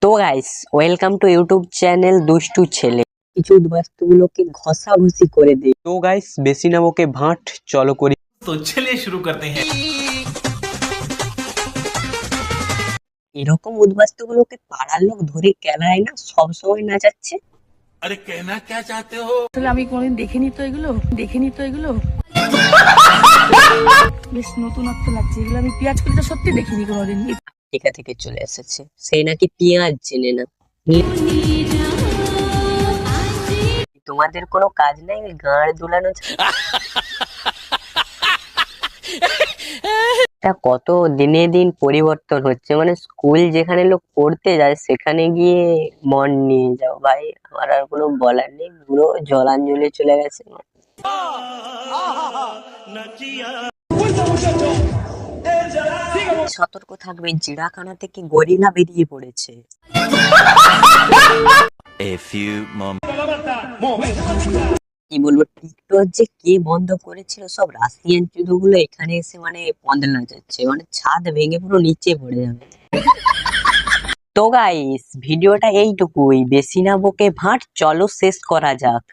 তো guys, welcome to YouTube channel দুষ্টু ছেলে। কিছু বস্তুগুলোকে ঘষাঘষি করে দে। তো গাইস, বেশি না ওকে ভাঁট, চলো করি। तो चलिए शुरू करते हैं। এরকম উদ্বাস্তুগুলোকে পাড়ার লোক ধরে কেলায় না, সব সময় নাচাচ্ছে। अरे कहना क्या चाहते हो? আসলে আমি কোনোদিন দেখিনি তো এগুলো বেশ নতুনত্ব লাগছে। এগুলো আমি পেঁয়াজ কলিটা সত্যি দেখিনি কোনোদিন। টিকা থেকে চলে এসেছে, সেই নাকি পেঁয়াজ চেনে না। তোমাদের কোনো কাজ নাই ওই গাঁড় দুলানো এটা কত দিনে দিন পরিবর্তন হচ্ছে, মানে স্কুল যেখানে লোক পড়তে যায় সেখানে গিয়ে মন নিয়ে যাও ভাই। আমার আর কোনো বলার নেই, পুরো জলাঞ্জলি চলে গেছে। সতর্ক থাকবে, জিড়াখানা থেকে গরিলা বেরিয়ে পড়েছে। A few moments. কি বলবো, টিকটক যে কে বন্ধ করেছিল, সব রাশিয়ান চুদোগুলো এখানে এসে মানে পন্দ নাচাচ্ছে, মানে ছাদ ভেঙে পুরো নিচে পড়ে যাবে। তো গাইস, ভিডিওটা এইটুকুই, বেশি না বকে ভাট, চলো শেষ করা যাক।